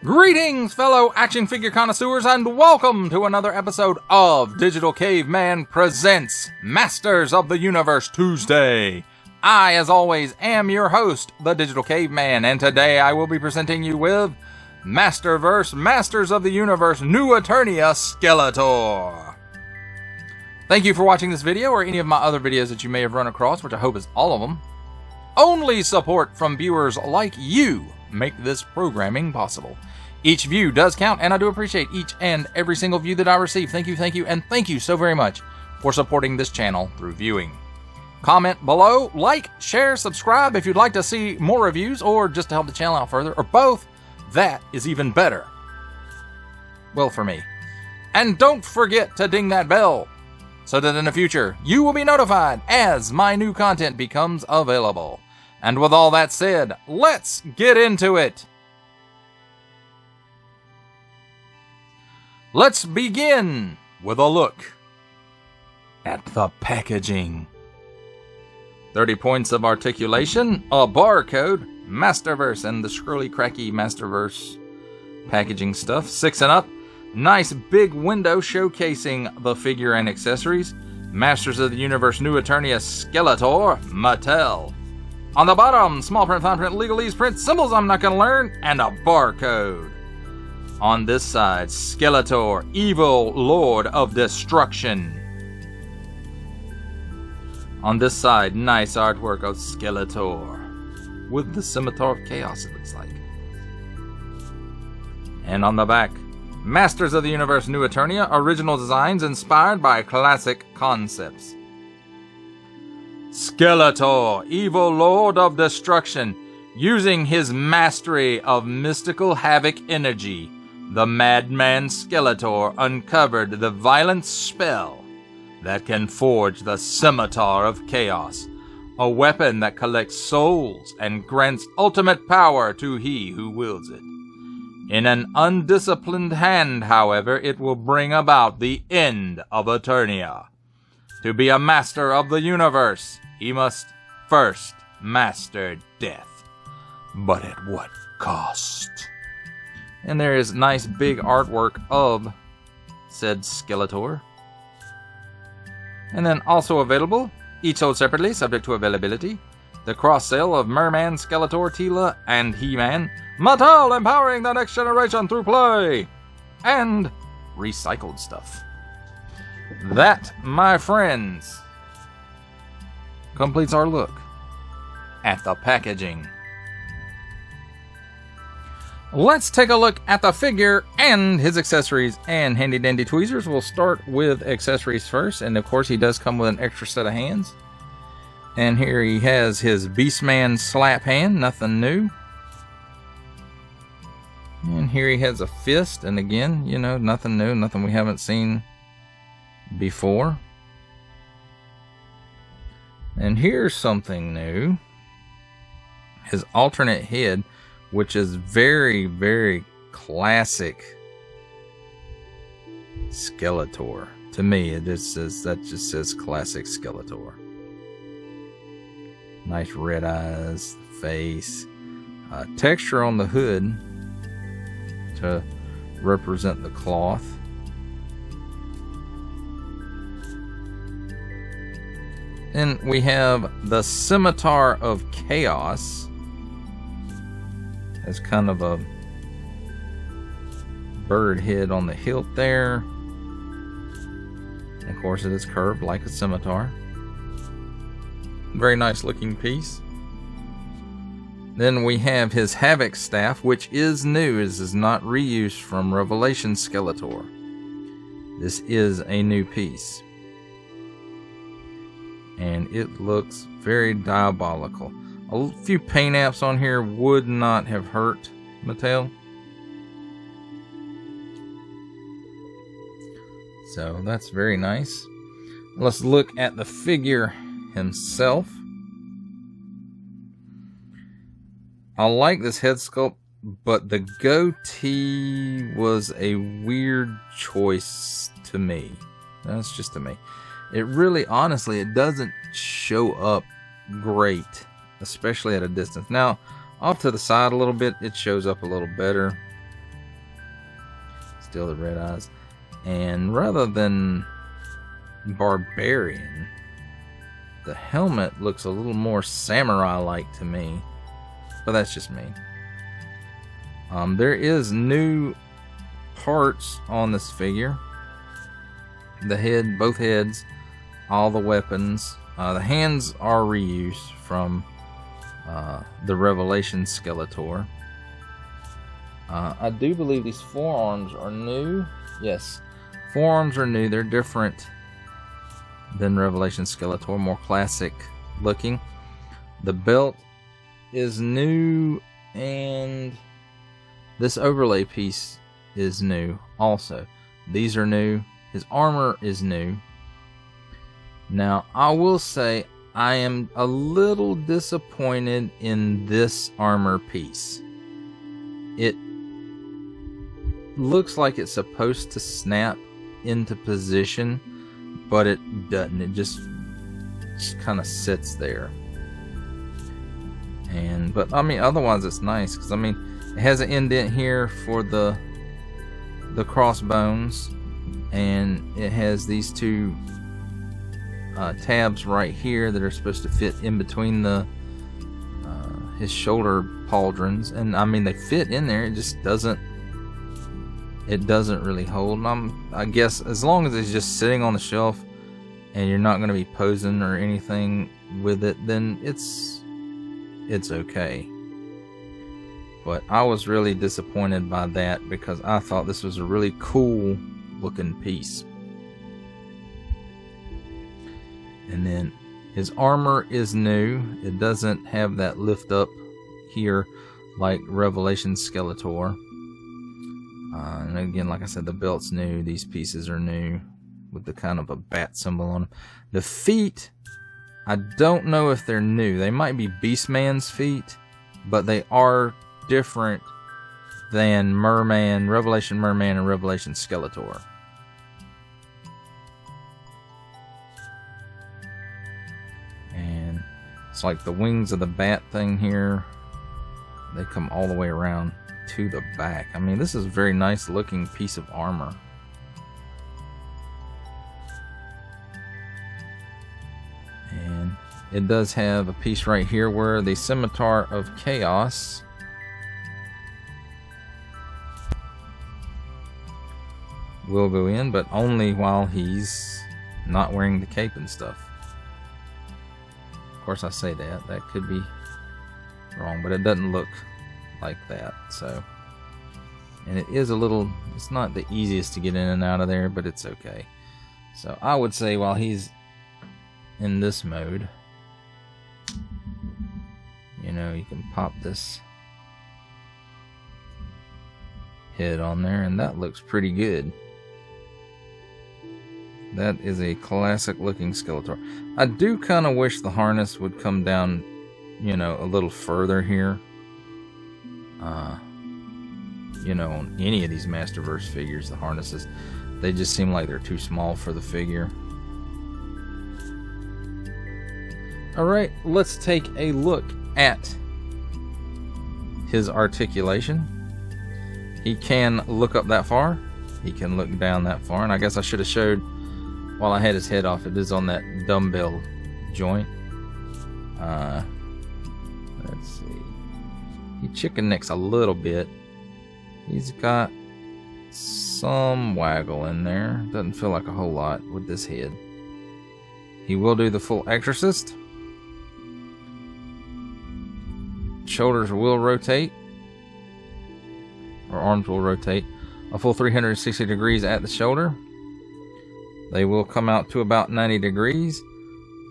Greetings, fellow action figure connoisseurs, and welcome to another episode of Digital Caveman Presents Masters of the Universe Tuesday. I, as always, am your host, the Digital Caveman, and today I will be presenting you with Masterverse Masters of the Universe New Eternia Skeletor. Thank you for watching this video, or any of my other videos that you may have run across, which I hope is all of them. Only support from viewers like you make this programming possible. Each view does count, and I do appreciate each and every single view that I receive. Thank you, and thank you so very much for supporting this channel through viewing. Comment below, like, share, subscribe if you'd like to see more reviews, or just to help the channel out further, or both. That is even better. Well, for me. And don't forget to ding that bell, so that in the future, you will be notified as my new content becomes available. And with all that said, let's get into it. Let's begin with a look at the packaging. 30 points of articulation, a barcode, Masterverse, and the scrolly cracky Masterverse packaging stuff. 6 and up, nice big window showcasing the figure and accessories. Masters of the Universe New Eternia Skeletor, Mattel. On the bottom, small print, fine print, legalese print, symbols I'm not going to learn, and a barcode. On this side, Skeletor, evil lord of destruction. On this side, nice artwork of Skeletor, with the Scimitar of Chaos, it looks like. And on the back, Masters of the Universe New Eternia, original designs inspired by classic concepts. Skeletor, evil lord of destruction, using his mastery of mystical havoc energy, the madman Skeletor uncovered the violent spell that can forge the Scimitar of Chaos, a weapon that collects souls and grants ultimate power to he who wields it. In an undisciplined hand, however, it will bring about the end of Eternia. To be a master of the universe, he must first master death. But at what cost? And there is nice big artwork of said Skeletor. And then also available, each sold separately, subject to availability, the cross-sale of Merman, Skeletor, Teela, and He-Man. Mattel empowering the next generation through play! And recycled stuff. That, my friends, completes our look at the packaging. Let's take a look at the figure and his accessories and handy dandy tweezers. We'll start with accessories first, and of course he does come with an extra set of hands. And here he has his Beastman slap hand, nothing new. And here he has a fist, and again, you know, nothing new, nothing we haven't seen before. And here's something new. His alternate head, which is very, very classic Skeletor. To me, that just says classic Skeletor. Nice red eyes, face, texture on the hood to represent the cloth. And we have the Scimitar of Chaos as kind of a bird head on the hilt there. And of course it is curved like a scimitar. Very nice looking piece. Then we have his Havoc staff, which is new. This is not reused from Revelation Skeletor. This is a new piece. And it looks very diabolical. A few paint apps on here would not have hurt Mattel. So that's very nice. Let's look at the figure himself. I like this head sculpt, but the goatee was a weird choice to me. That's just to me. It really, honestly, it doesn't show up great, especially at a distance. Now, off to the side a little bit, it shows up a little better. Still the red eyes. And rather than Barbarian, the helmet looks a little more samurai-like to me. But that's just me. There is new parts on this figure. The head, both heads, all the weapons. The hands are reused from the Revelation Skeletor. I do believe these forearms are new. Yes, forearms are new. They're different than Revelation Skeletor, more classic looking. The belt is new, and this overlay piece is new also. These are new. His armor is new. Now, I will say I am a little disappointed in this armor piece. It looks like it's supposed to snap into position, but it doesn't. It just kind of sits there. But I mean, otherwise it's nice, because I mean, it has an indent here for the crossbones, and it has these two tabs right here that are supposed to fit in between his shoulder pauldrons, and I mean, they fit in there. It just doesn't really hold. I guess as long as it's just sitting on the shelf and you're not going to be posing or anything with it, then it's okay. But I was really disappointed by that, because I thought this was a really cool looking piece. And then his armor is new. It doesn't have that lift up here like Revelation Skeletor. And again, like I said, the belt's new. These pieces are new with the kind of a bat symbol on them. The feet, I don't know if they're new. They might be Beastman's feet, but they are different than Merman, Revelation Merman, and Revelation Skeletor. And it's like the wings of the bat thing here. They come all the way around to the back. I mean, this is a very nice looking piece of armor. And it does have a piece right here where the Scimitar of Chaos will go in, but only while he's not wearing the cape and stuff. Of course, I say that could be wrong, but it doesn't look like that. So, and it is a little, it's not the easiest to get in and out of there, but it's okay. So I would say while he's in this mode, you know, you can pop this head on there, and that looks pretty good. That is a classic looking Skeletor. I do kind of wish the harness would come down, you know, a little further here. You know, on any of these Masterverse figures, the harnesses, they just seem like they're too small for the figure. Alright, let's take a look at his articulation. He can look up that far. He can look down that far. And I guess I should have showed while I had his head off. It is on that dumbbell joint. Let's see. He chicken necks a little bit. He's got some waggle in there. Doesn't feel like a whole lot with this head. He will do the full Exorcist. Shoulders will rotate, or arms will rotate a full 360 degrees at the shoulder. They will come out to about 90 degrees.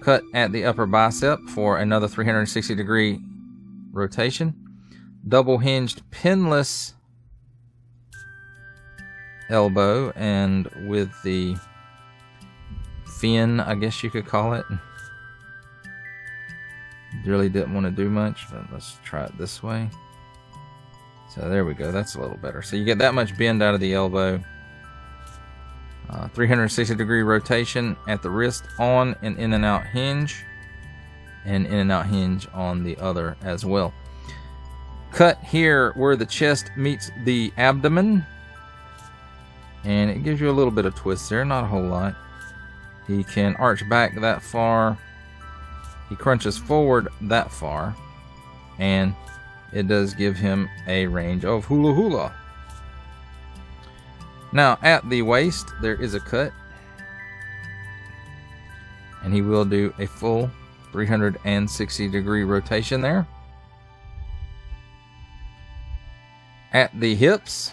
Cut at the upper bicep for another 360 degree rotation. Double hinged pinless elbow, and with the fin, I guess you could call it. Really didn't want to do much, but let's try it this way. So there we go, that's a little better. So you get that much bend out of the elbow. 360 degree rotation at the wrist on an in and out hinge, and in and out hinge on the other as well. Cut here where the chest meets the abdomen. And it gives you a little bit of twist there, not a whole lot. He can arch back that far. He crunches forward that far. And it does give him a range of hula hula. Now, at the waist, there is a cut. And he will do a full 360-degree rotation there. At the hips,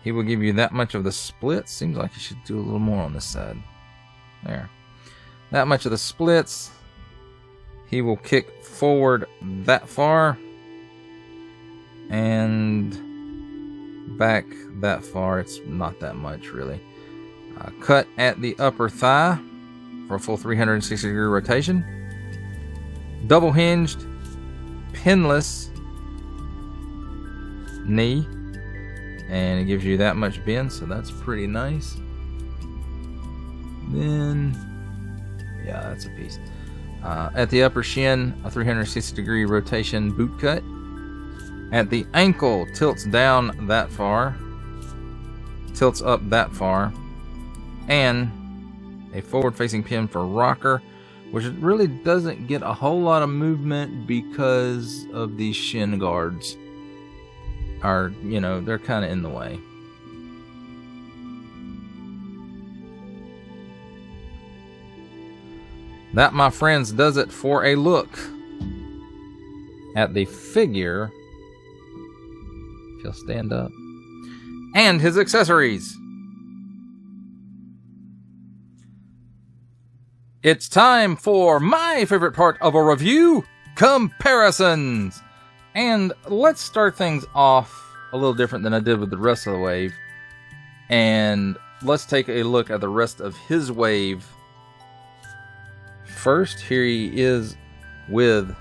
he will give you that much of the splits. Seems like he should do a little more on this side. There. That much of the splits. He will kick forward that far. And back that far. It's not that much, really. Cut at the upper thigh for a full 360-degree rotation. Double hinged, pinless knee. And it gives you that much bend, so that's pretty nice. Then, yeah, that's a piece. At the upper shin, a 360-degree rotation boot cut. At the ankle, tilts down that far. Tilts up that far. And a forward-facing pin for rocker, which really doesn't get a whole lot of movement because of these shin guards. Are, you know, they're kind of in the way. That, my friends, does it for a look at the figure. If he'll stand up. And his accessories. It's time for my favorite part of a review, comparisons. And let's start things off a little different than I did with the rest of the wave. And let's take a look at the rest of his wave. First, here he is with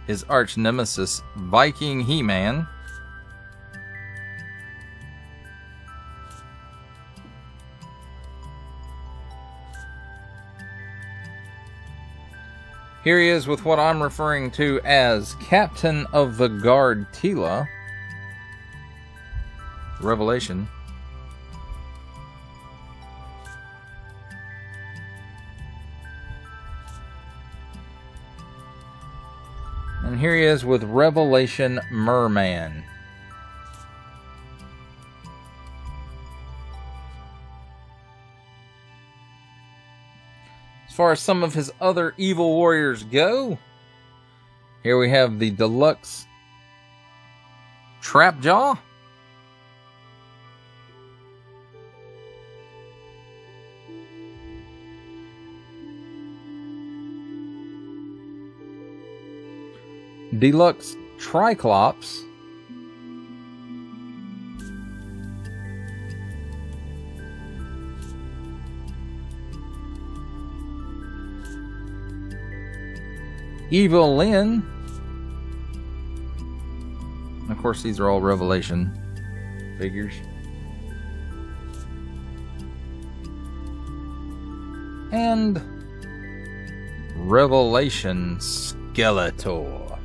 his arch nemesis, Viking He-Man. Here he is with what I'm referring to as Captain of the Guard Tila. Revelation. And here he is with Revelation Merman. As far as some of his other evil warriors go, here we have the deluxe Trapjaw. Deluxe Triclops. Evil Lyn. Of course, these are all Revelation figures. And Revelation Skeletor.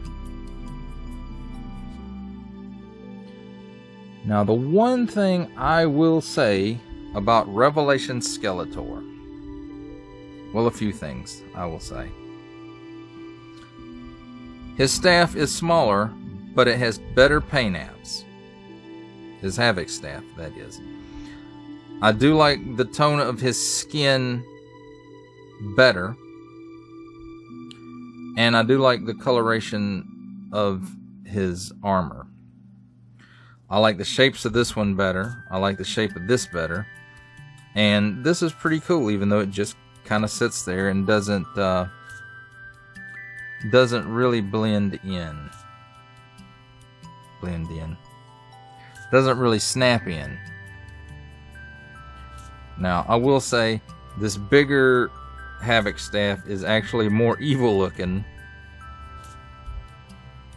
Now, the one thing I will say about Revelation Skeletor, well, a few things I will say. His staff is smaller, but it has better paint apps. His Havoc staff, that is. I do like the tone of his skin better. And I do like the coloration of his armor. I like the shapes of this one better. I like the shape of this better. And this is pretty cool, even though it just kind of sits there and doesn't really blend in. Doesn't really snap in. Now, I will say, this bigger Havoc staff is actually more evil looking.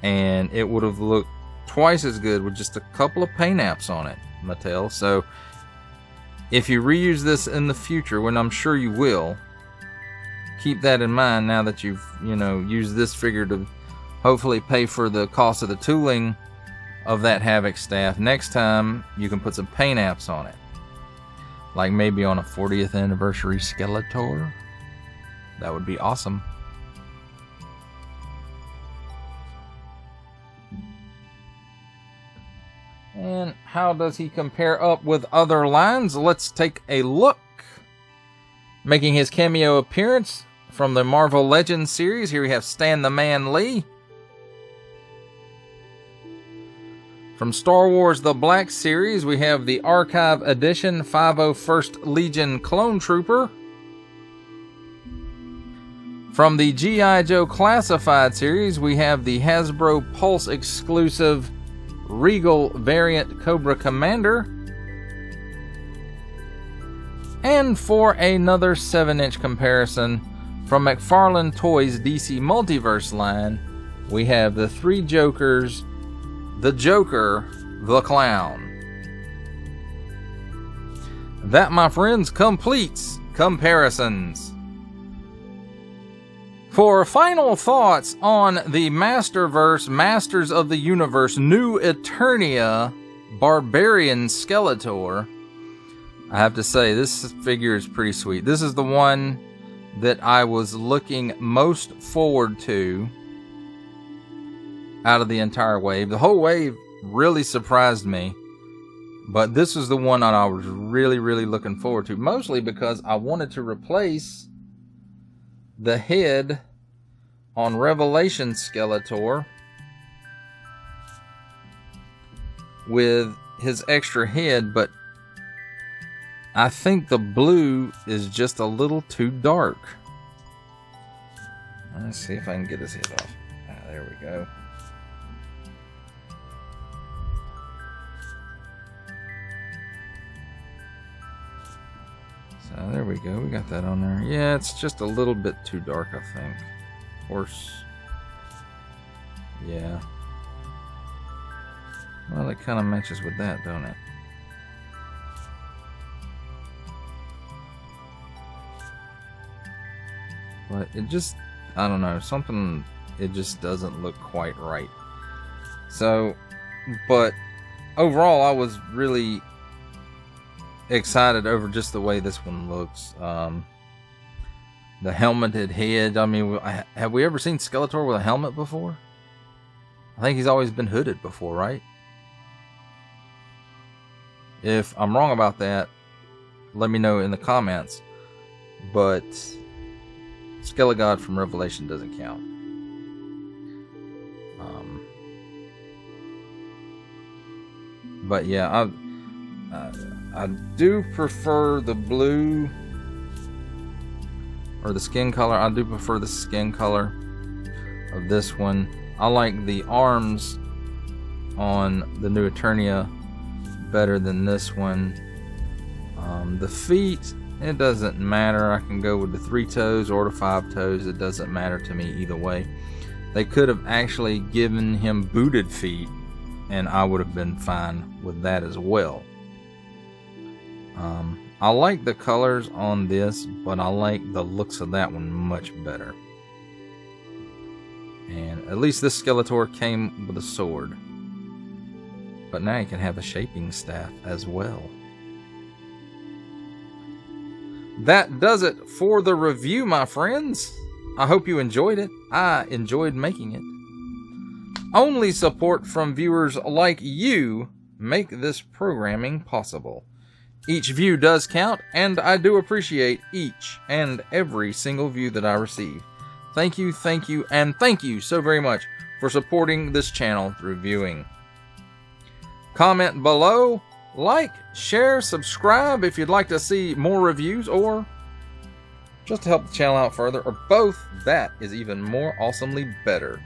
And it would have looked twice as good with just a couple of paint apps on it, Mattel. So, if you reuse this in the future, when I'm sure you will, keep that in mind now that you've, used this figure to hopefully pay for the cost of the tooling of that Havoc staff. Next time, you can put some paint apps on it. Like maybe on a 40th anniversary Skeletor. That would be awesome. And how does he compare up with other lines? Let's take a look. Making his cameo appearance from the Marvel Legends series, here we have Stan the Man Lee. From Star Wars The Black Series, we have the Archive Edition 501st Legion Clone Trooper. From the G.I. Joe Classified series, we have the Hasbro Pulse exclusive Regal variant Cobra Commander. And for another 7-inch comparison, from McFarlane Toys DC Multiverse line, we have the Three Jokers, the Joker, the Clown. That, my friends, completes comparisons. For final thoughts on the Masterverse Masters of the Universe new Eternia Barbarian Skeletor, I have to say this figure is pretty sweet. This is the one that I was looking most forward to out of the entire wave. The whole wave really surprised me, but this is the one that I was really looking forward to, mostly because I wanted to replace the head on Revelation Skeletor with his extra head, but I think the blue is just a little too dark. Let's see if I can get his head off. There we go. So there we go. We got that on there. Yeah, it's just a little bit too dark, I think. Of course. Yeah. Well, it kind of matches with that, don't it? But it just, I don't know, something, it just doesn't look quite right. So, but overall, I was really excited over just the way this one looks. The helmeted head, I mean, have we ever seen Skeletor with a helmet before? I think he's always been hooded before, right? If I'm wrong about that, let me know in the comments. But Skelegod from Revelation doesn't count. But yeah, I do prefer the blue, or the skin color. I do prefer the skin color of this one. I like the arms on the new Eternia better than this one. The feet, it doesn't matter. I can go with the 3 toes or the 5 toes. It doesn't matter to me either way. They could have actually given him booted feet, and I would have been fine with that as well. I like the colors on this, but I like the looks of that one much better. And at least this Skeletor came with a sword. But now you can have a shaping staff as well. That does it for the review, my friends. I hope you enjoyed it. I enjoyed making it. Only support from viewers like you make this programming possible. Each view does count, and I do appreciate each and every single view that I receive. Thank you, and thank you so very much for supporting this channel through viewing. Comment below, like, share, subscribe if you'd like to see more reviews, or just to help the channel out further, or both. That is even more awesomely better.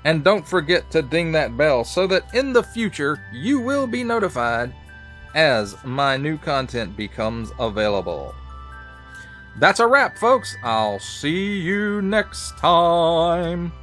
And don't forget to ding that bell so that in the future you will be notified as my new content becomes available. That's a wrap, folks. I'll see you next time.